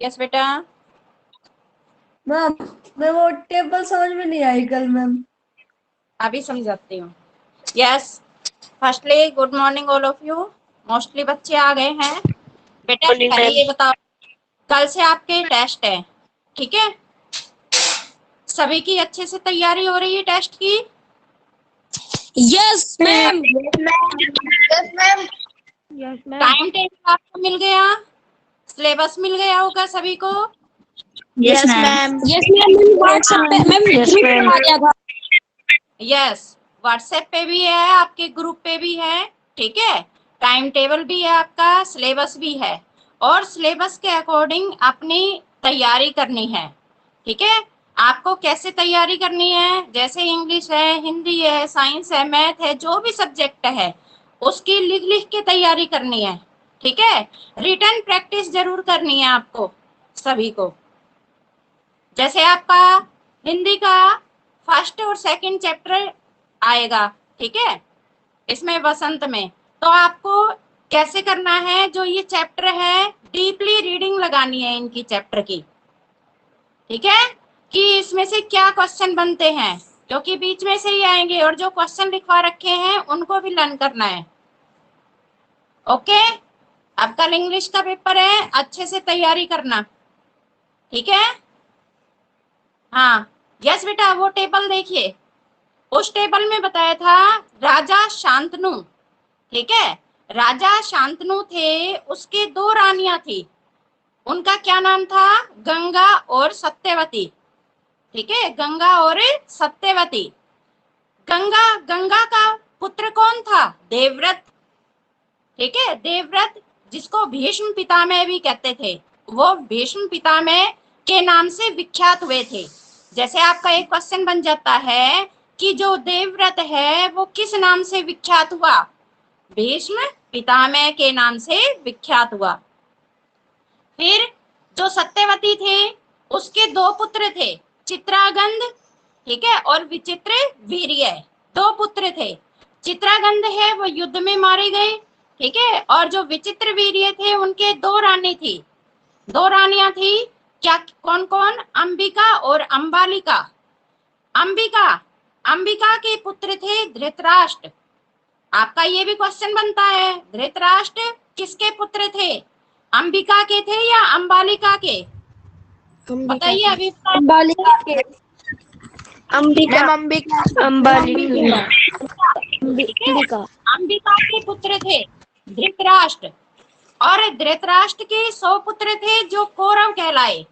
Yes बेटा। Ma'am मैं वो टेबल समझ में नहीं आई कल मैम। अभी समझाती हूँ। Yes, firstly good morning all of you. Mostly बच्चे आ गए हैं। बेटा पहले ये बताओ, कल से आपके टेस्ट है, ठीक है? सभी की अच्छे से तैयारी हो रही है टेस्ट की? Yes ma'am. Yes ma'am. Yes ma'am. Time table आपको मिल गया? सिलेबस मिल गया होगा सभी को? Yes ma'am. Yes ma'am, WhatsApp पे मैम ग्रुप पे आ गया था। यस, व्हाट्सएप पे भी है, आपके ग्रुप पे भी है, ठीक है? टाइम टेबल भी है आपका, सिलेबस भी है, और सिलेबस के अकॉर्डिंग अपनी तैयारी करनी है, ठीक है? आपको कैसे तैयारी करनी है, जैसे इंग्लिश है, हिंदी है, साइंस है, मैथ है, जो भी सब्जेक्ट है उसकी लिख लिख के तैयारी करनी है, ठीक है? रिटन प्रैक्टिस जरूर करनी है आपको सभी को। जैसे आपका हिंदी का फर्स्ट और सेकंड चैप्टर आएगा, ठीक है, इसमें वसंत में, तो आपको कैसे करना है, जो ये चैप्टर है डीपली रीडिंग लगानी है इनकी चैप्टर की, ठीक है? कि इसमें से क्या क्वेश्चन बनते हैं, क्योंकि बीच में से ही आएंगे, और जो क्वेश्चन लिखवा रखे हैं उनको भी लर्न करना है। ओके, अब कल इंग्लिश का पेपर है, अच्छे से तैयारी करना, ठीक है? हाँ, यस बेटा, वो टेबल देखिए, उस टेबल में बताया था राजा शांतनु, ठीक है? राजा शांतनु थे, उसके दो रानियां थी, उनका क्या नाम था? गंगा और सत्यवती, ठीक है? गंगा और सत्यवती। गंगा गंगा का पुत्र कौन था? देवव्रत, ठीक है? देवव्रत, जिसको भीष्म पितामह भी कहते थे, वो भीष्म पितामह के नाम से विख्यात हुए थे। जैसे आपका एक क्वेश्चन बन जाता है कि जो देवव्रत है वो किस नाम से विख्यात हुआ? भीष्म पितामह के नाम से विख्यात हुआ। फिर जो सत्यवती थे, उसके दो पुत्र थे, चित्रागंध, ठीक है, और विचित्र वीर्य, दो पुत्र थे। चित्रागंध है वो युद्ध में मारे गए, ठीक है, और जो विचित्र वीर्य थे उनके दो रानी थी, दो रानियां थी। क्या, कौन कौन? अंबिका और अंबालिका। अंबिका, अंबिका के पुत्र थे धृतराष्ट्र। आपका ये भी क्वेश्चन बनता है, धृतराष्ट्र किसके पुत्र थे? अंबिका के थे या अंबालिका के? बताइए अभी। अंबालिका के। अंबिका। अंबालिका। अंबिका, अंबिका के पुत्र थे धृतराष्ट्र, और धृतराष्ट्र के 100 पुत्र थे जो कौरव कहलाए।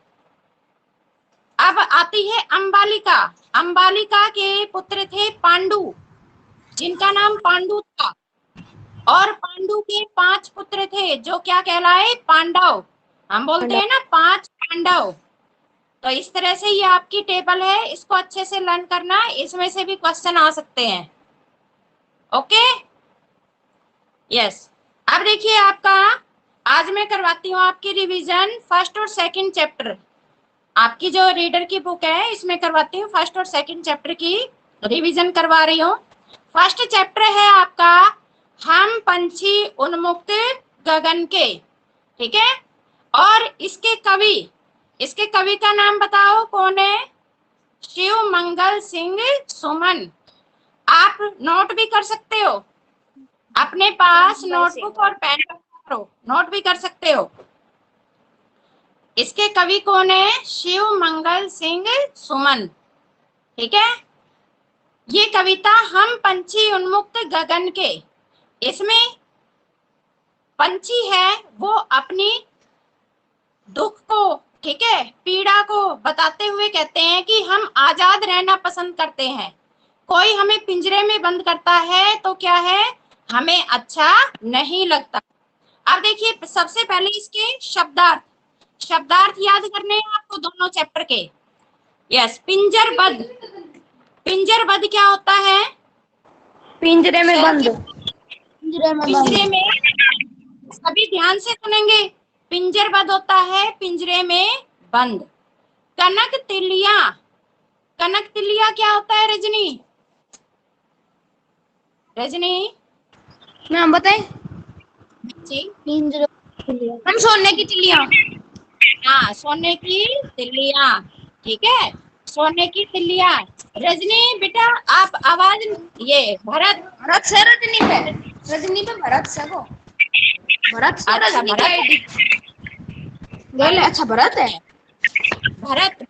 अब आती है अंबालिका। अंबालिका के पुत्र थे पांडु, जिनका नाम पांडु था, और पांडु के 5 पुत्र थे जो क्या कहलाए? पांडव। हम बोलते हैं ना 5 पांडव। तो इस तरह से ये आपकी टेबल है, इसको अच्छे से लर्न करना, इसमें से भी क्वेश्चन आ सकते हैं। Okay, yes. अब देखिए आपका, आज मैं करवाती हूँ आपकी रिवीजन फर्स्ट और सेकंड चैप्टर। आपकी जो रीडर की बुक है इसमें करवाती हूँ फर्स्ट और सेकंड चैप्टर की रिवीजन करवा रही हूँ। फर्स्ट चैप्टर है आपका हम पंछी उन्मुक्त गगन के, ठीक है? और इसके कवि का नाम बताओ कौन है? शिव मंगल सिंह सुमन। आप नोट भी कर सकते हो, अपने पास नोटबुक और पेन रखो, नोट भी कर सकते हो। इसके कवि कौन है? शिव मंगल सिंह सुमन, ठीक है? ये कविता हम पंछी उन्मुक्त गगन के, इसमें पंछी है वो अपनी दुख को, ठीक है, पीड़ा को बताते हुए कहते हैं कि हम आजाद रहना पसंद करते हैं। कोई हमें पिंजरे में बंद करता है तो क्या है? हमें अच्छा नहीं लगता। अब देखिए सबसे पहले इसके शब्दार्थ, शब्दार्थ याद करने हैं आपको दोनों चैप्टर के। यस, पिंजरबद्ध। पिंजरबद्ध क्या होता है? पिंजरे में बंद। पिंजरे में, सभी ध्यान से सुनेंगे, पिंजरबद्ध होता है पिंजरे में बंद। कनक तिलिया, कनक तिलिया क्या होता है रजनी? रजनी मैम बताएं। जी, हम सोने की चिड़िया। हाँ, हाँ, सोने की तिल्लियां, ठीक है, सोने की तिल्लियां। रजनी बेटा आप आवाज, ये भरत, भरत से रजनी पे, रजनी पे भरत से को, भरत से अच्छा रजनी का आईडी। भरत, अच्छा भरत है। भरत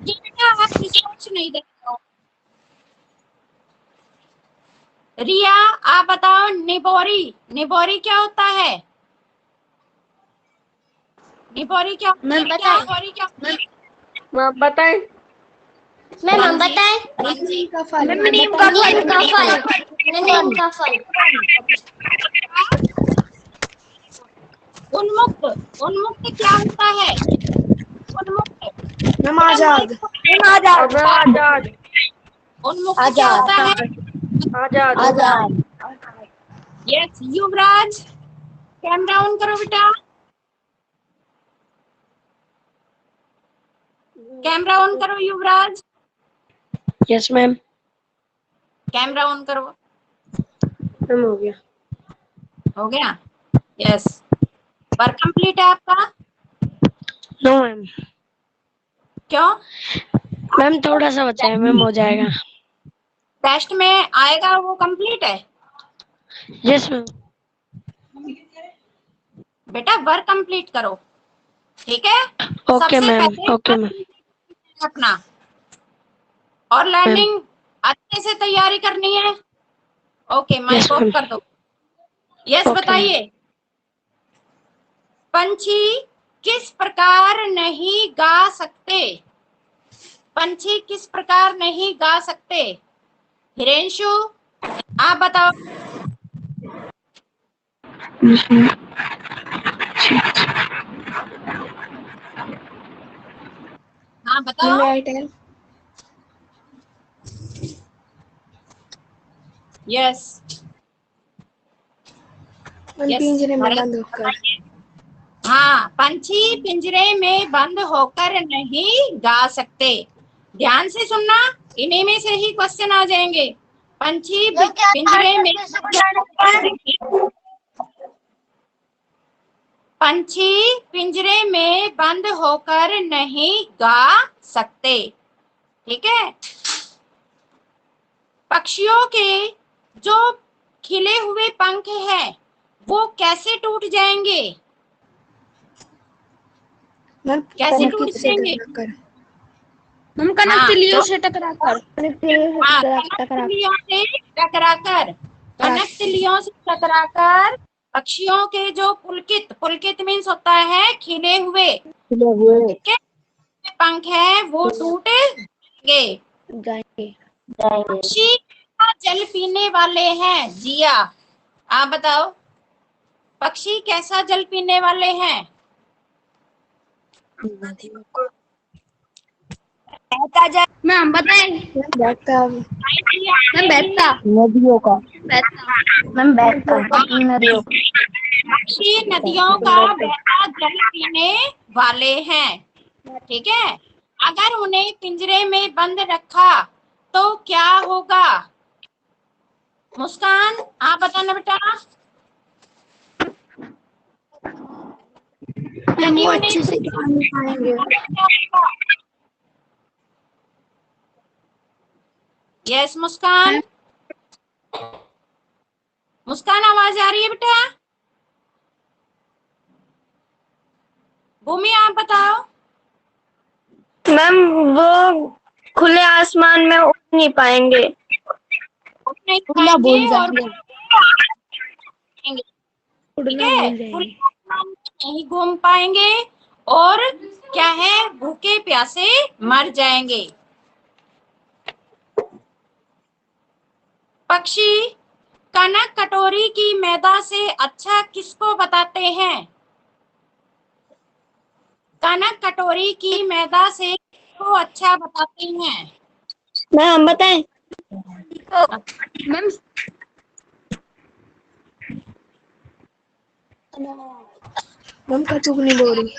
ये बेटा आप रिसोर्स नहीं देते हो। रिया आप बताओ, निबोरी, निबोरी क्या होता है? निबोरी क्या होता है? मैम बताएं। निबोरी क्या होता है? मैम बताएं। मैम हम हाँ जी, बताएं। हाँ जी। का फल, मैम नीम का फल। नीम का फल, नीम का फल। उन्मुक्त, उन्मुक्त क्या होता है? उन्मुक्त, मैम आजाद, आजाद। आजाद। उन्मुक्त क्या होता है? आजाद। आजाद। यस युवराज, कैमरा ऑन करो बेटा, कैमरा ऑन करो युवराज, यस मैम। कैमरा ऑन करो। मैम हो गया। हो गया? यस। वर्क कंप्लीट है आपका? No ma'am. क्यों? मैम थोड़ा सा बचा है मैम, हो जाएगा। टेस्ट में आएगा वो कंप्लीट है यस मैम। बेटा, वर्क कंप्लीट करो, ठीक है। ओके सबसे मैम, पहले ओके मैम। रखना और लर्निंग अच्छे से तैयारी करनी है। Okay, mic yes off ma'am. कर दो। Yes okay. बताइए, पंछी किस प्रकार नहीं गा सकते? पंछी किस प्रकार नहीं गा सकते? हिरेंशु आप बताओ। हाँ बताओ। यस, पिंजरे में भरत बंद होकर। बताइए। हाँ, पंछी पिंजरे में बंद होकर नहीं गा सकते। ध्यान से सुनना, इन्हीं में से ही क्वेश्चन आ जाएंगे। पंछी पिंजरे में पंछी पिंजरे में बंद होकर नहीं गा सकते, ठीक है। पक्षियों के जो खिले हुए पंख हैं वो कैसे टूट जाएंगे? कैसे टूट जाएंगे? हम कनक तिलियों से टकरा कर, हाँ, कनक तिलियों से टकराकर, कनक तिलियों से टकराकर पक्षियों के जो पुलकित, पुलकित मीन्स होता है खिले हुए, ठीक है, पंख है वो टूट जाएंगे। पक्षी जल पीने वाले हैं? जिया आप बताओ, पक्षी कैसा जल पीने वाले हैं? बहता जल। मैम बताएं। बहता, मैम बहता, नदियों का। मैम बहता नदियों। पक्षी नदियों का बहता जल पीने वाले हैं, ठीक है। अगर उन्हें पिंजरे में बंद रखा तो क्या होगा? मुस्कान आप बताना बेटा। यदि वो उन्हें अच्छे से खाने खाएंगे। यस मुस्कान, मुस्कान आवाज आ रही है बेटा? भूमि आप बताओ। मैम वो खुले आसमान में उड़ नहीं पाएंगे। उड़ नहीं उड़ना भूल पाएंगे और जाएंगे, ठीक उड़ना है, भूल जाएंगे। खुले आसमान में नहीं घूम पाएंगे और क्या है, भूखे प्यासे मर जाएंगे। पक्षी कनक कटोरी की मैदा से अच्छा किसको बताते हैं? कनक कटोरी की मैदा से किसको अच्छा बताते हैं? मैम हम बताएं। मैम मैम कचुक नहीं बोल रही।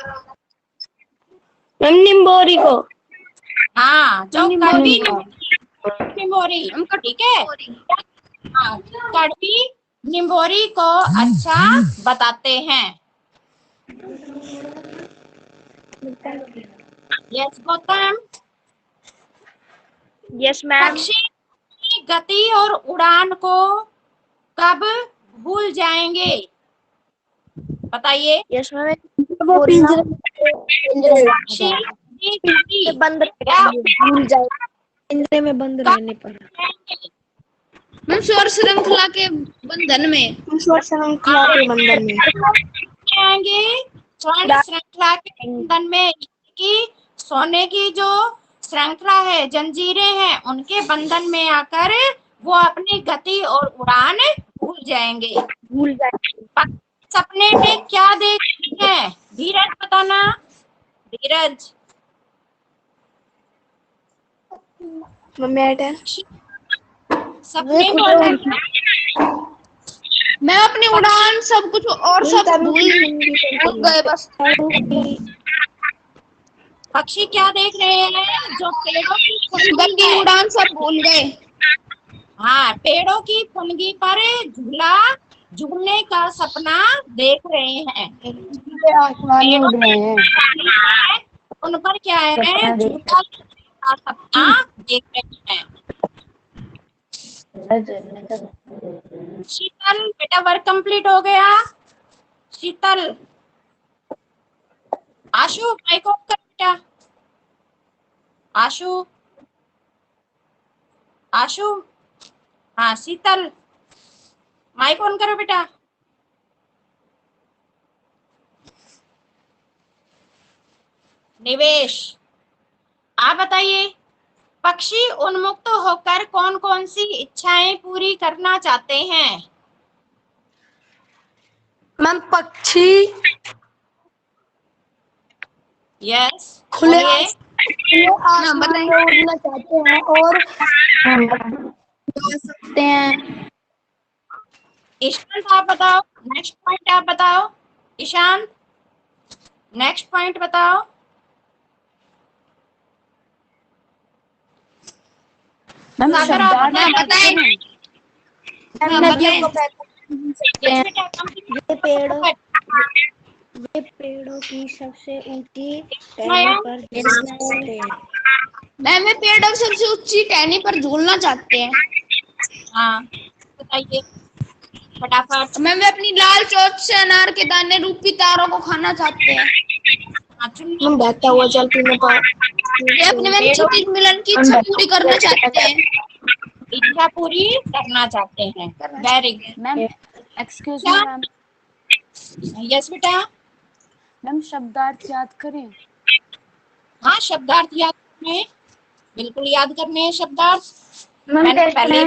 मैम निम्बोरी को। हाँ, जो कड़वी निम्बोरी, ठीक है, हाँ, कड़वी निम्बोरी को अच्छा बताते हैं। यस गौतम। Yes ma'am. पक्षी की गति और उड़ान को कब भूल जाएंगे? बताइए। Yes ma'am. वो पिंजरे पक्षी की गति बंद या भूल जाए, पिंजरे में बंद कब रहने पर। जाएंगे? मैम स्वर श्रृंखला के बंधन में। स्वर श्रृंखला के बंधन में। आएंगे स्वर्ण श्रृंखला के बंधन में, कि सोने की जो श्रृंखला है, जंजीरें हैं, उनके बंधन में आकर वो अपनी गति और उड़ान भूल जाएंगे। भूल जाए। सपने में क्या देखते हैं? धीरज बताना। धीरज। सपने में मैं अपनी उड़ान सब कुछ और सब भूल गए बस। पक्षी क्या देख रहे हैं? जो पेड़ों की गति है, उड़ान सब भूल गए। हाँ, पेड़ों की फुनगी पर झूला झूलने का सपना देख रहे हैं। आसमान उड़ रहे हैं। उन पर क्या है? झूला का सपना देख रहे हैं। शीतल बेटा, वर्क कंप्लीट हो गया? शीतल। आशु माइक ऑफ कर बेटा। आशु। आशु। हाँ शीतल, माइक ऑन करो बेटा। निवेश, आप बताइए, पक्षी उन्मुक्त होकर कौन कौन सी इच्छाएं पूरी करना चाहते हैं? मैम पक्षी यस खुले बोलिए। आसमान में उड़ना चाहते हैं और जा सकते हैं। ईशांत आप बताओ, नेक्स्ट पॉइंट आप बताओ। ईशांत नेक्स्ट पॉइंट बताओ। सागर आप बताएं। नदियों को यस बेटा, कंप्लीट वे पेड़ों की सबसे ऊंची टहनी पर झूलना चाहते हैं। मैं पेड़ों की सबसे ऊंची टहनी पर झूलना चाहते हैं। हाँ बताइए फटाफट। मैं अपनी लाल चोंच से अनार के दाने रूपी तारों को खाना चाहते हैं। हम बहता हुआ जल पीने पर वे अपने मन क्षितिज मिलन की इच्छा पूरी करना चाहते हैं। इच्छा पूरी करना चाहते हैं। Very good ma'am. Excuse me ma'am. Yes बेटा। मैम शब्दार्थ याद करें। हाँ शब्दार्थ याद करने, बिल्कुल याद करने हैं शब्दार्थ। मैंने पहले ही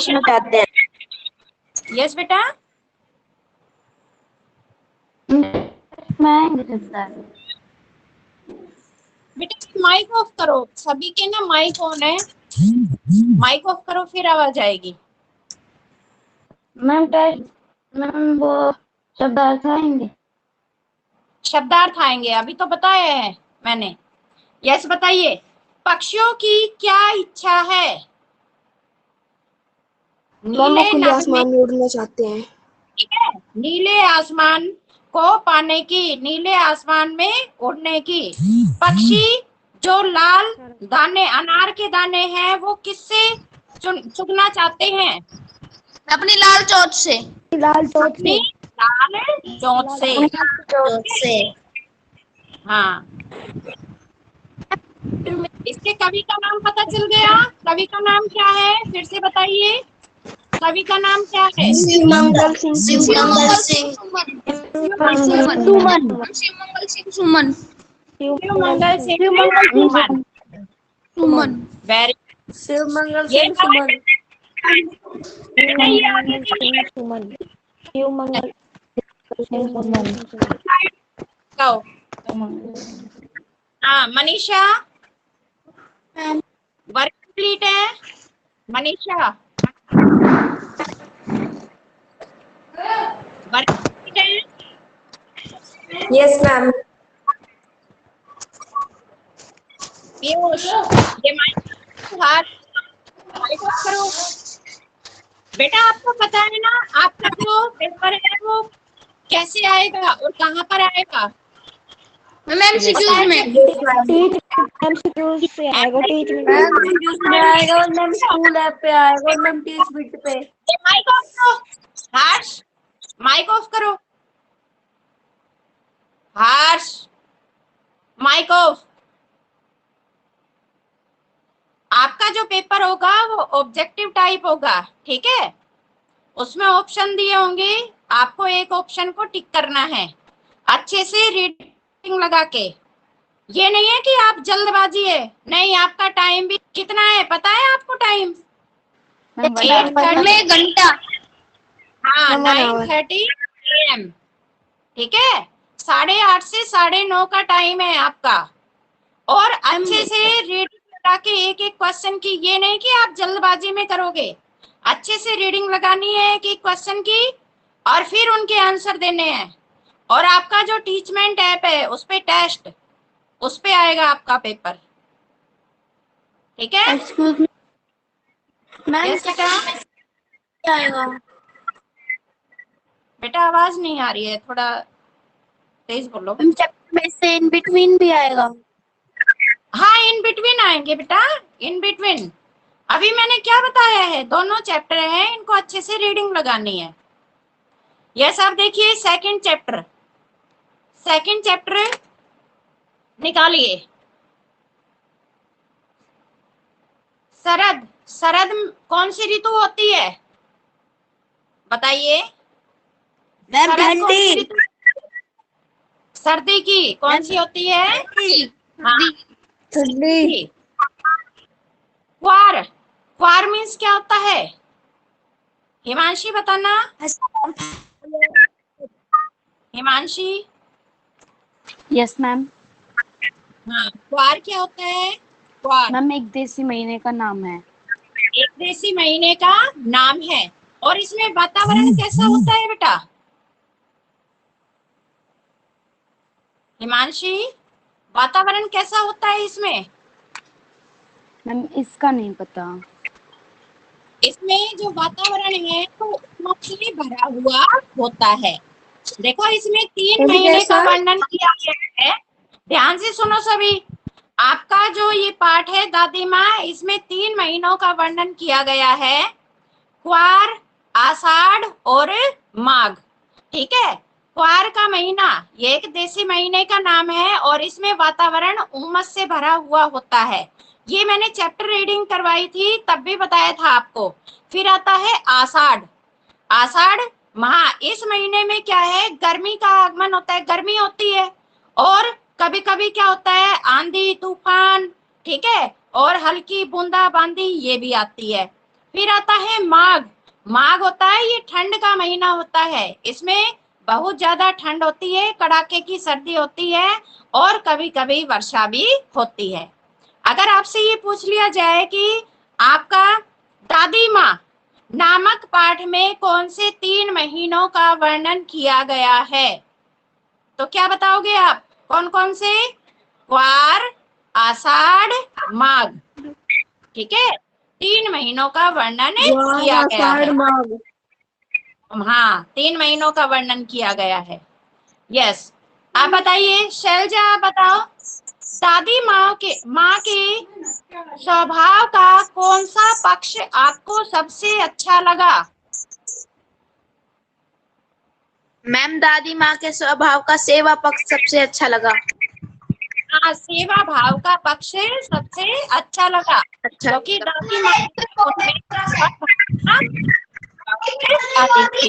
चाहते हैं। यस बेटा। बेटा माइक ऑफ करो, सभी के ना माइक ऑन है, माइक ऑफ करो फिर आवाज आएगी। मैम वो शब्दार्थ आएंगे। शब्दार्थ आएंगे, अभी तो बताया है मैंने। यस बताइए, पक्षियों की क्या इच्छा है? नीले आसमान में उड़ना चाहते हैं। ठीक है, नीले आसमान को पाने की, नीले आसमान में उड़ने की। पक्षी जो लाल दाने, अनार के दाने हैं, वो किससे चुगना चाहते हैं? अपनी लाल चोंच से। लाल चोंच अपनी लाल चोंच से। हाँ, इसके कवि का नाम पता चल गया। कवि का नाम क्या है फिर से बताइए, कवि का नाम क्या है? शिवमंगल सिंह सुमन। शिवमंगल सिंह सुमन। शिवमंगल सिंह सुमन। वेरी शिवमंगल सिंह सुमन। सुमन। शिवमंगल सुमन। हाँ मनीषा, वर्क कंप्लीट है मनीषा? वर्क कंप्लीट है? Yes ma'am. पीयूष, ये माइक ऑफ करो बेटा। आपको पता है ना आपका जो पेपर है वो कैसे आएगा और कहाँ पर आएगा? मैम एमसीक्यूज में एमसीक्यूज से आएगा, टीच में मैम वीडियो पे आएगा और मैम स्कूल ऐप पे आएगा और मैम टीच बिट पे। माइक ऑफ करो हर्ष, माइक ऑफ करो हर्ष, माइक ऑफ। आपका जो पेपर होगा वो ऑब्जेक्टिव टाइप होगा, ठीक है। उसमें ऑप्शन दिए होंगे, आपको एक ऑप्शन को टिक करना है अच्छे से रीडिंग लगा के। ये नहीं है कि आप जल्दबाजी है, नहीं। आपका टाइम भी कितना है पता है आपको? टाइम मैम 1 घंटा। हाँ 9:30 AM, ठीक है। 8:30 से 9:30 का टाइम है आपका। और अच्छे से रीडिंग लगा के एक एक क्वेश्चन की, ये नहीं कि आप जल्दबाजी में करोगे। अच्छे से रीडिंग लगानी है एक एक क्वेश्चन की और फिर उनके आंसर देने हैं। और आपका जो टीचमेंट ऐप है उस पे टेस्ट, उस पे आएगा आपका पेपर, ठीक है। एक्सक्यूज मी मैम, Yes, बेटा। क्या आएगा? बेटा आवाज नहीं आ रही है, थोड़ा तेज बोलो। मैम चैप्टर में से इन बिटवीन भी आएगा? हाँ इन बिटवीन आएंगे बेटा, इन बिटवीन। अभी मैंने क्या बताया है, दोनों चैप्टर हैं, इनको अच्छे से रीडिंग लगानी है। यस आप देखिए सेकंड चैप्टर, सेकंड चैप्टर निकालिए। शरद, शरद कौन सी ऋतु होती है बताइए? मैम शरद कौन सी ठंडी। ऋतु? सर्दी की कौन सी होती है? हाँ ठंडी। क्वार, क्वार मीन्स क्या होता है? हिमांशी बताना। हिमांशी। Yes ma'am. हाँ क्वार क्या होता है? क्वार मैम एक देसी महीने का नाम है। एक देसी महीने का नाम है। और इसमें वातावरण कैसा होता है बेटा? हिमांशी वातावरण कैसा होता है इसमें? मैम इसका नहीं पता। इसमें जो वातावरण है तो उमस से भरा हुआ होता है। देखो इसमें 3 महीने का वर्णन किया गया है। ध्यान से सुनो सभी। आपका जो ये पाठ है दादी माँ, इसमें 3 महीनों का वर्णन किया गया है, क्वार, आषाढ़ और माघ, ठीक है। क्वार का महीना ये एक देसी महीने का नाम है और इसमें वातावरण उमस से भरा हुआ होता है। ये मैंने चैप्टर रीडिंग करवाई थी तब भी बताया था आपको। फिर आता है आषाढ़, आषाढ़ माह। इस महीने में क्या है, गर्मी का आगमन होता है, गर्मी होती है और कभी कभी क्या होता है, आंधी तूफान, ठीक है, और हल्की बूंदाबांदी ये भी आती है। फिर आता है माघ, माघ होता है ये ठंड का महीना होता है। इसमें बहुत ज्यादा ठंड होती है, कड़ाके की सर्दी होती है और कभी कभी वर्षा भी होती है। अगर आपसे ये पूछ लिया जाए कि आपका दादी माँ नामक पाठ में कौन से 3 महीनों का वर्णन किया गया है, तो क्या बताओगे आप? कौन कौन से? क्वार, आषाढ़, माघ, ठीक है। 3 महीनों का वर्णन किया गया है। हाँ 3 महीनों का वर्णन किया गया है। यस आप बताइए, शैलजा आप बताओ, दादी माँ के स्वभाव का कौन सा पक्ष आपको सबसे अच्छा लगा? मैम दादी माँ के स्वभाव का सेवा पक्ष सबसे अच्छा लगा। हाँ सेवा भाव का पक्ष सबसे अच्छा लगा, क्योंकि दादी माँ आती थी।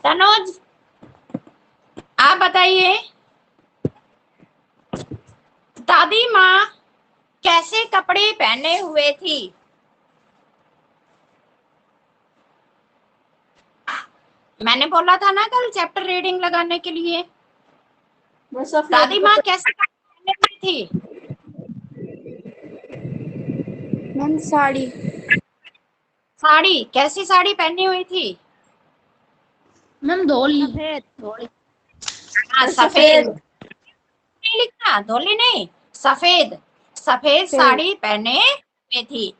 तनुज आप बताइए, दादी माँ कैसे कपड़े पहने हुए थी? मैंने बोला था ना कल चैप्टर रीडिंग लगाने के लिए। दादी माँ कैसे कपड़े पहने हुई थी? मैम साड़ी। साड़ी, कैसी साड़ी पहनी हुई थी? मैम धोली। हाँ सफेद, नहीं लिखना धोली नहीं, सफेद, सफेद साड़ी पहने हुए थी।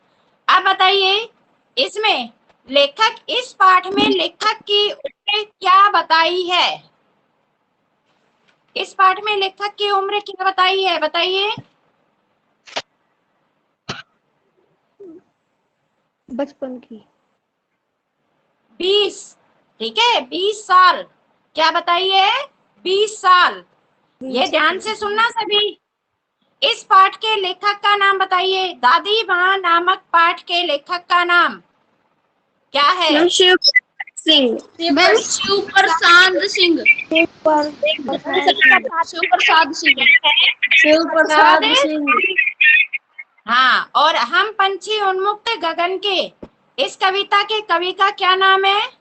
अब बताइए इसमें लेखक, इस पाठ में लेखक की उम्र क्या बताई है? इस पाठ में लेखक की उम्र क्या बताई है, बताइए। बचपन की 20, ठीक है, 20 साल। क्या बताइए, 20 साल। ये ध्यान से सुनना सभी। इस पाठ के लेखक का नाम बताइए। दादी माँ नामक पाठ के लेखक का नाम क्या है? शिव सिंह। मैम शिव प्रसाद सिंह। शिव प्रसाद सिंह। शिव प्रसाद सिंह। हाँ, और हम पंछी उन्मुक्त गगन के, इस कविता के कवि का क्या नाम है?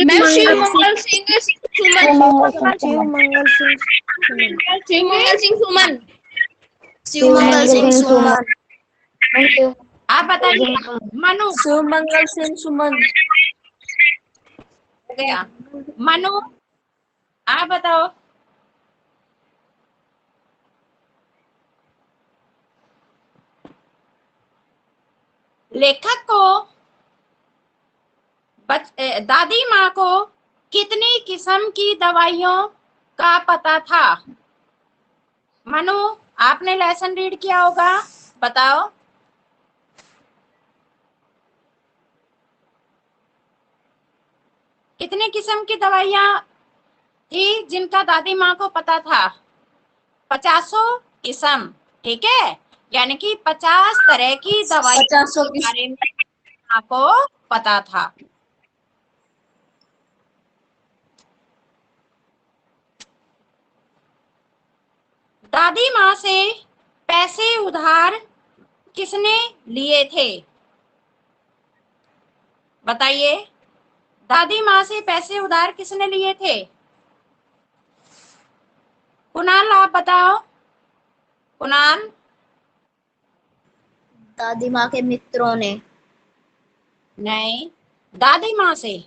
मैम शिव मंगल सिंह सुमन। शिव मंगल सिंह सुमन। शिव मंगल सिंह सुमन। शिव मंगल सिंह सुमन। आप बताइए। मनु शिव मंगल सिंह सुमन। हो गया। मनु, आप बताओ। लेखक को दादी माँ को कितनी किस्म की दवाइयों का पता था? मनु, आपने लेसन रीड किया होगा, बताओ। कितनी किस्म की दवाइयाँ थी जिनका दादी माँ को पता था? 50 किस्म, ठीक है, यानी कि 50 तरह की दवाइयों के बारे में माँ को पता था। दादी माँ से पैसे उधार किसने लिए थे? बताइए। दादी माँ से पैसे उधार किसने लिए थे? कुणाल, आप बताओ। कुणाल। दादी माँ के मित्रों ने। नहीं, दादी माँ से।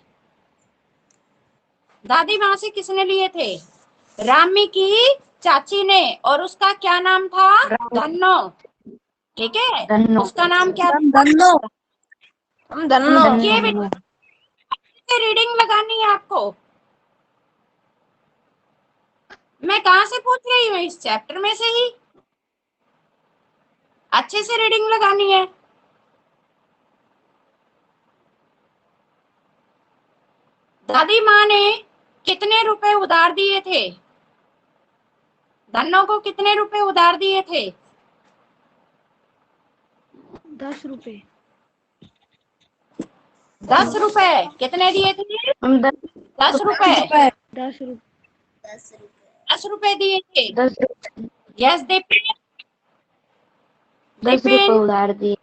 दादी माँ से किसने लिए थे? रामी की चाची ने, और उसका क्या नाम था? धन्नो, ठीक है, धन्नो। उसका नाम क्या था? धन्नो। ये रीडिंग लगानी है आपको। मैं कहाँ से पूछ रही हूँ? इस चैप्टर में से ही अच्छे से रीडिंग लगानी है। दादी माँ ने कितने रुपए उधार दिए थे? धन्नो को कितने रुपए उधार दिए थे? 10 रुपए। 10 रुपए। कितने दिए थे? 10 रुपए। 10 रुपए। 10 रुपए दिए थे। 10 यस दीपिन। 10 रुपए उधार दिए।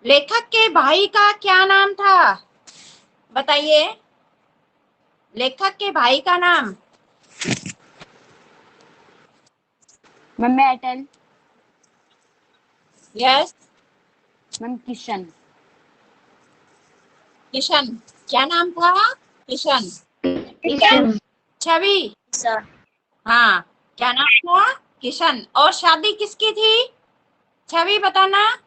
लेखक के भाई का क्या नाम था? बताइए। लेखक के भाई का नाम। मैम मैं अटल। यस। मैम किशन। किशन। क्या नाम था? किशन। छवि। हाँ, क्या नाम था? किशन। और शादी किसकी थी? छवि बताना।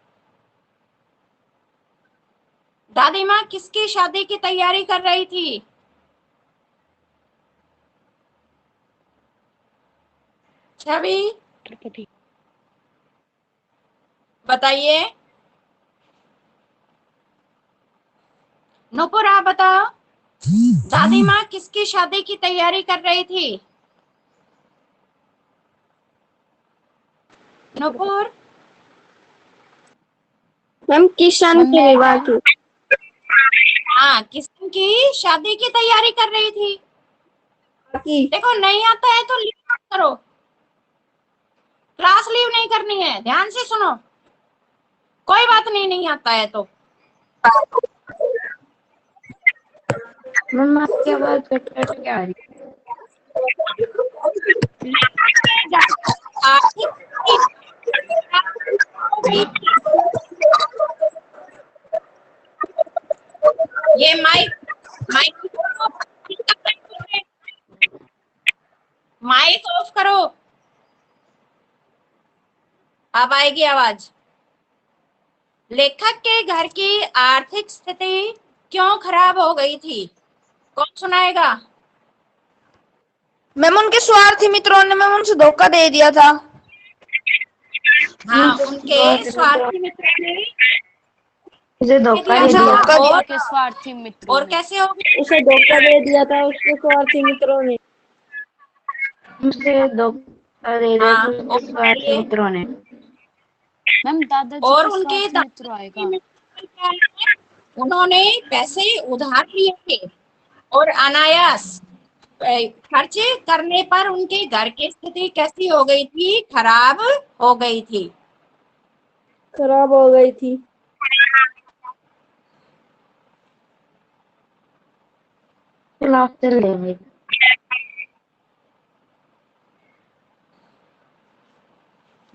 दादी माँ किसकी शादी की तैयारी कर रही थी? छवि छत्रपति। बताइए। नुपुर, आप बताओ। दादी माँ किसकी शादी की तैयारी कर रही थी? नुपुर। मैम किशन के विवाह की। हाँ, किशन की शादी की तैयारी कर रही थी। देखो, नहीं आता है तो लीव मत करो, क्लास लीव नहीं करनी है। ध्यान से सुनो, कोई बात नहीं, नहीं आता है तो। मैम आपकी आवाज कट कट के आ रही है। ये माइक माइक माइक ऑफ करो, अब आएगी आवाज। लेखक के घर की आर्थिक स्थिति क्यों खराब हो गई थी? कौन सुनाएगा? मैम उनके स्वार्थी मित्रों ने मैम उनसे धोखा दे दिया था। हाँ, उनके स्वार्थी मित्रों ने उसे धोखा दे दिया था। दिया और उसके स्वार्थी मित्रों और ने। कैसे हो गई? उसे धोखा दे दिया था उसके स्वार्थी मित्रों ने। उसे धोखा दे दिया हाँ, था उसके स्वार्थी मित्रों ने। मैम दादाजी और के उनके स्वार्थी मित्र आएगा। उन्होंने पैसे उधार लिए थे और अनायास खर्च करने पर उनके घर की स्थिति कैसी हो गई थी? खराब हो गई थी। खराब हो गई थी। खिलाफ चल लेंगे।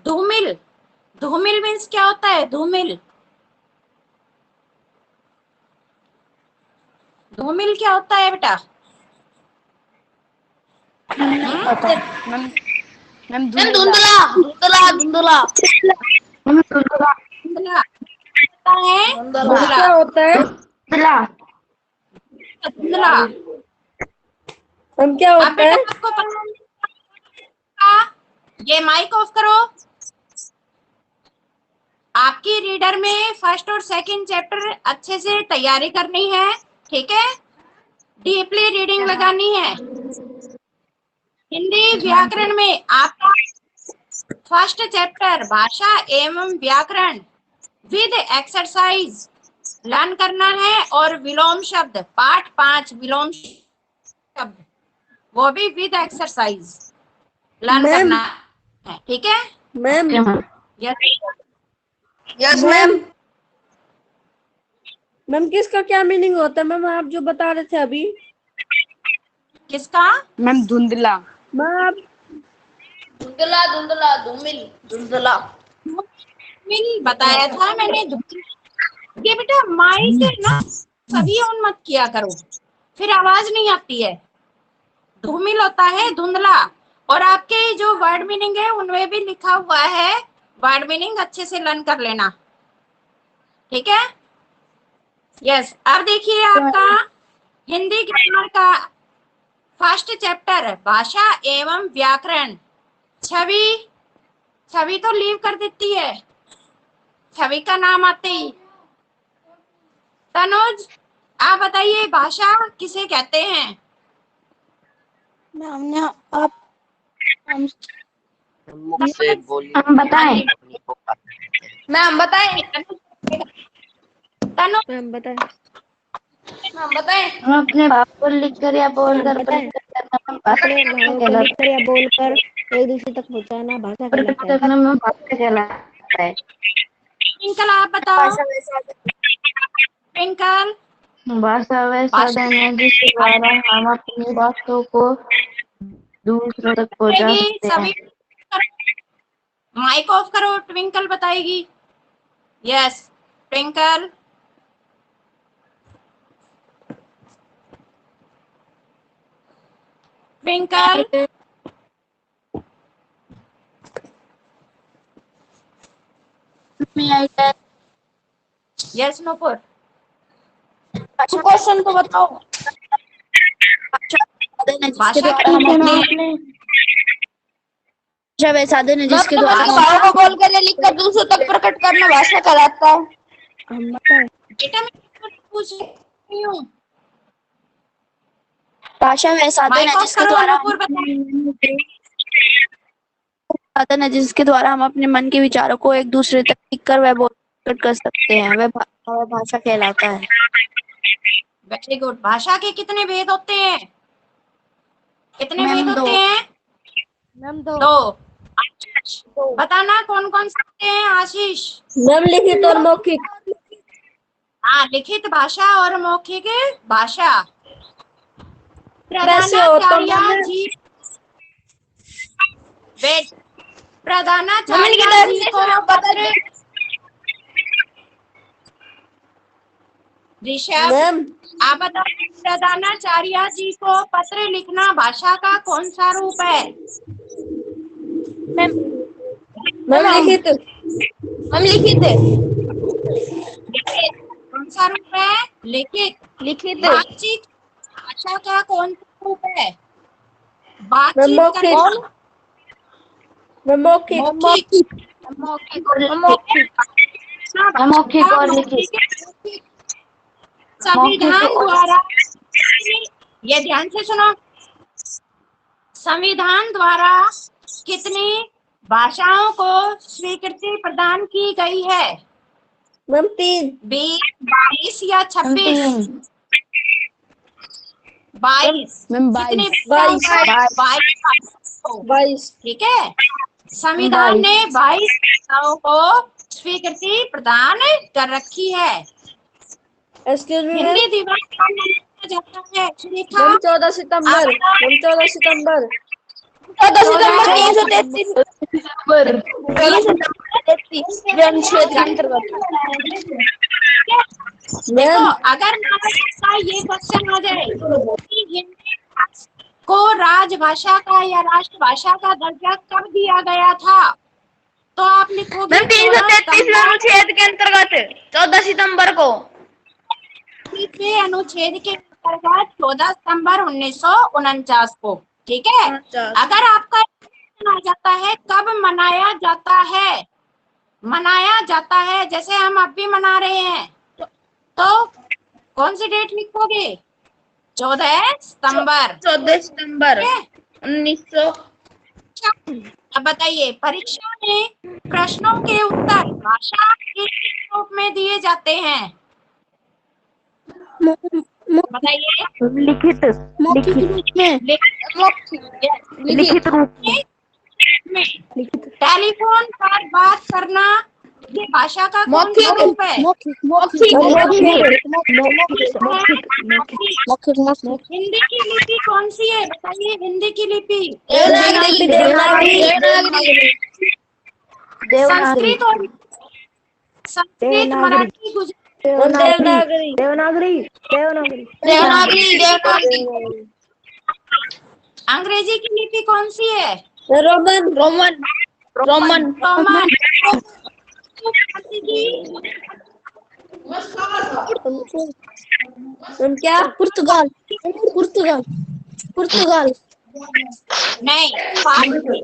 धूमिल, धूमिल मीन्स क्या होता है? धूमिल, धूमिल क्या होता है बेटा? पता मैम। मैम धुंधला धुंधला धुंधला धुंधला होता है। धुंधला क्या होता है? धुंधला धुंधला हम क्या अब होता बेटा है? आपको पता, ये माइक ऑफ करो। आपकी रीडर में फर्स्ट और सेकंड चैप्टर अच्छे से तैयारी करनी है, ठीक है? डीपली रीडिंग लगानी है। हिंदी व्याकरण में आपका फर्स्ट चैप्टर भाषा एवं व्याकरण विद एक्सरसाइज लर्न करना है, और विलोम शब्द पाठ 5 विलोम शब्द वो भी विद एक्सरसाइज लर्न करना है, ठीक है? Ma'am yes ma'am. मैम किसका क्या मीनिंग होता है मैम? आप जो बता रहे थे अभी। किसका? मैम धुंधला। मैम धुंधला धुंधला धूमिल धुंधला मिल बताया था मैंने। ये बेटा माइक ना सभी ऑन मत किया करो, फिर आवाज नहीं आती है। धूमिल होता है धुंधला, और आपके जो वर्ड मीनिंग है उनमें भी लिखा हुआ है, वर्ड मीनिंग अच्छे से लर्न कर लेना, ठीक है? यस, अब देखिए आपका हिंदी ग्रामर का फर्स्ट चैप्टर भाषा एवं व्याकरण। छवि, छवि तो लीव कर देती है छवि का नाम आते ही। तनुज, आप बताइए भाषा किसे कहते हैं? हमने आप मुझसे बोलिए। हम बताएं। मैम बताएं। तनुज मैम बताएं। मैम बताएं। हम अपने भाव को लिखकर या बोलकर बताएं। प्रकट करना में भाषा अपने भावों को कहलाता लिखकर या बोलकर एक दूसरे तक पहुंचाना भाषा है। प्रकट कहलाता है। करना में भाषा कहलाता है। ट्विंकल आप बताओ। ट्विंकल, भाषा वह साधन है जिसके द्वारा हम अपनी बातों को दूसरों तक पहुंचा सकते सभी हैं। माइक ऑफ करो, ट्विंकल बताएगी। Yes twinkle. Twinkle, yes Nupur. Question तो बताओ। भाषा वह साधन है जिसके मतलब द्वारा अपने भाव को बोलकर या लिखकर दूसरों तक प्रकट करना भाषा कहलाता है। हम बताएं। बेटा मैं पूछ रही हूँ। भाषा वह साधन माइक है ऑफ जिसके करो, द्वारा नूपुर बताओ। साधन है जिसके द्वारा हम अपने मन के विचारों को एक दूसरे तक लिखकर वह प्रकट कर सकते हैं। वह भाषा कहलाता है। Very good. भाषा के कितने भेद होते हैं? कितने मैम, भेद दो। होते हैं? मैम दो। बताना कौन कौन से होते हैं आशीष? मैम लिखित और मौखिक। हाँ, लिखित भाषा और मौखिक भाषा। वैसे होता है प्रधानाचार्य जी वेट प्रधानाचार्य मम्मी की जी तरफ को से पत्र ऋषभ मैम आप बताइए, प्रधानाचार्य जी को पत्र लिखना भाषा का कौन सा रूप है? मैम लिखित। मैम लिखित है। लिखित। कौन सा रूप है? लिखित। लिखित। बातचीत भाषा का कौन सा रूप है? बातचीत मौखिक। करना। मौखिक। मौखिक। मौखिक और लिखित। संविधान द्वारा, ये ध्यान से सुनो, संविधान द्वारा कितनी भाषाओं को स्वीकृति प्रदान की गई है? मैम 3। 20, 22 या 26? 22। मैम कितनी 22। ठीक है। संविधान ने 22 भाषाओं को स्वीकृति प्रदान कर रखी है। Excuse me ma'am. हिंदी दिवस कब मनाया जाता है? सुरेखा, मैम 14 सितंबर। मैम 14 सितंबर। 14 सितंबर 333। 14 सितंबर 33 अनुच्छेद के अंतर्गत। देखो, अगर का ये क्वेश्चन आ जाए कि हिंदी को राजभाषा का या राष्ट्रभाषा का दर्जा कब दिया गया था, तो आप लिखोगे 333 अनुच्छेद के अंतर्गत 14 सितंबर को। अनुच्छेद के अंतर्गत 14 सितंबर 1949 को। ठीक है। अगर आपका आ जाता है कब मनाया जाता है, मनाया जाता है, जैसे हम अब भी मना रहे हैं, तो कौन सी डेट लिखोगे? 14 सितंबर। 14 सितंबर 1900। अब बताइए, परीक्षा में प्रश्नों के उत्तर भाषा के रूप में दिए जाते हैं? बताइए। लिखित। लिखित रूप में। टेलीफोन पर बात करना ये भाषा का कौन सा रूप है? हिंदी की लिपि कौन सी है? बताइए, हिंदी की लिपि। संस्कृत और संस्कृत, मराठी, गुजराती। देवनागरी। अंग्रेजी की लिपि कौन सी है? रोमन। रोमन। क्या? पुर्तगाल। नहीं, फारसी।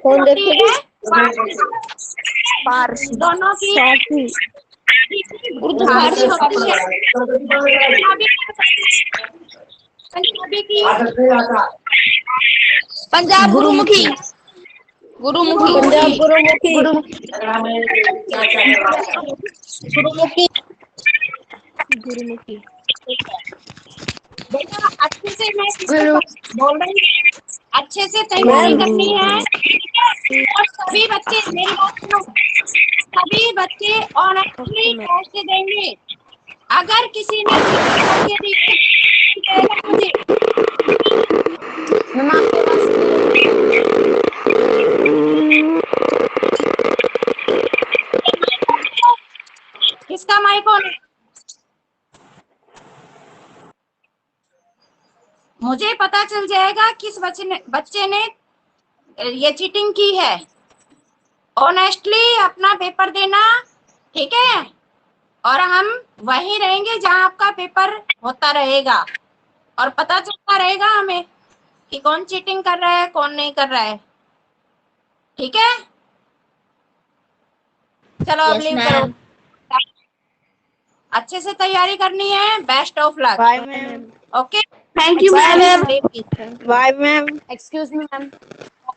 कौन देखिए? फारसी। दोनों की उर्दू फारसी। पंजाबी की पंजाब गुरुमुखी। पंजाब गुरुमुखी। बेटा, अच्छे से मैं बोल रही हूँ, अच्छे से तैयारी करनी है। और सभी बच्चे, मेरी बात सुनो, सभी बच्चे ऑनेस्टली टेस्ट देंगे। अगर किसी ने मुझे किसका माइक ऑन है? मुझे पता चल जाएगा किस बच्चे ने ये चीटिंग की है। ऑनेस्टली अपना पेपर देना, ठीक है? और हम वहीं रहेंगे जहां आपका पेपर होता रहेगा, और पता चलता रहेगा हमें कि कौन चीटिंग कर रहा है, कौन नहीं कर रहा है। ठीक है, चलो अब लीव करो। अच्छे से तैयारी करनी है। Best of luck. Okay, thank you ma'am. Bye ma'am. Excuse me ma'am.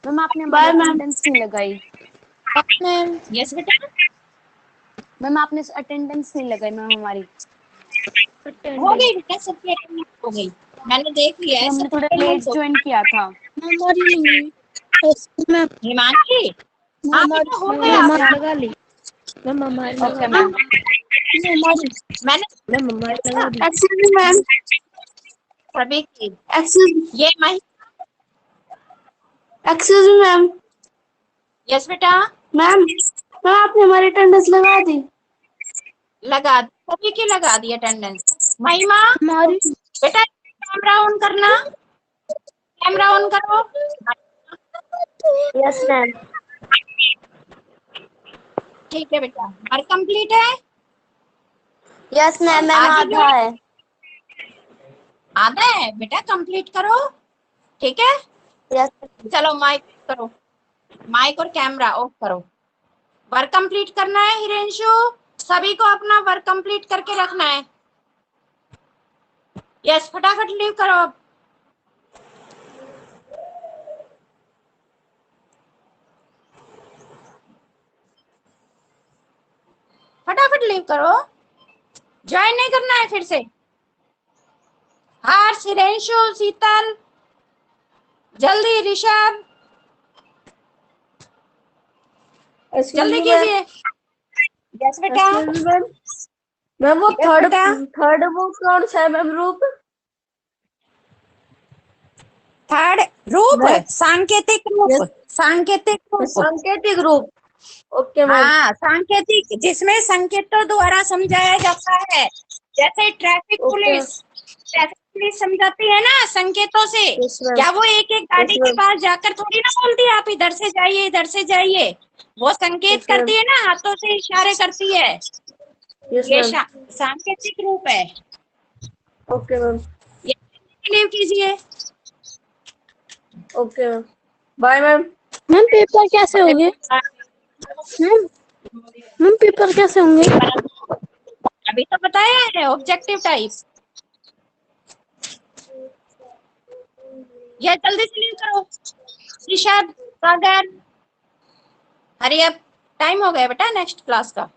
Ma'am आपने अटेंडेंस नहीं लगाई। मैम। यस बेटा। मैम आपने अटेंडेंस नहीं लगाई मैम हमारी। हो गई बेटा, सबकी अटेंडेंस हो गई, मैंने देख लिया है। हमने थोड़ा लेट ज्वाइन किया था। हिमांशी, हो गया। लगा ली मैम। Okay ma'am. मैंने मैम। सभी की एक्सक्यूज ये मैम। यस बेटा, मैम आपने हमारी अटेंडेंस लगा दी। लगा सभी की लगा दी अटेंडेंस। महिमा बेटा कैमरा ऑन करना, कैमरा ऑन करो। Yes ma'am. ठीक है बेटा, वर्क कंप्लीट है। यस मैम, आधा है। आधा है बेटा, कंप्लीट करो। ठीक है, यस। चलो माइक करो, माइक और कैमरा ऑफ करो। वर्क कंप्लीट करना है हिरेंशु, सभी को अपना वर्क कंप्लीट करके रखना है। यस, फटाफट लीव करो अब। फटाफट लीव करो, ज्वाइन नहीं करना है फिर से। हर्ष, हिरेंशु, शीतल, जल्दी। ऋषभ, जल्दी कीजिए। यस बेटा। मैम वो Yes, बेटा। थर्ड वो कौन सा है मैम रूप? थर्ड रूप सांकेतिक रूप, सांकेतिक रूप। सांकेतिक रूप। Okay ma'am. हाँ, सांकेतिक, जिसमें संकेतों द्वारा समझाया जाता है। जैसे ट्रैफिक पुलिस, ट्रैफिक पुलिस समझाती है ना संकेतों से। Yes, ma'am. क्या वो एक एक गाड़ी Yes, के ma'am. पास जाकर थोड़ी ना बोलती है आप इधर से जाइए, इधर से जाइए। वो संकेत Yes, ma'am. करती है ना, हाथों से इशारे करती है। यस ये मैम। सांकेतिक रूप है। Okay ma'am. ये लीव कीजिए। Okay ma'am. Bye ma'am. Ma'am paper कैसे होंगे? मैम पेपर कैसे होंगे? अभी तो बताया है, ऑब्जेक्टिव टाइप। यह जल्दी से लीव करो। ऋषभ, सागर, हरी अप, टाइम हो गया बेटा नेक्स्ट क्लास का।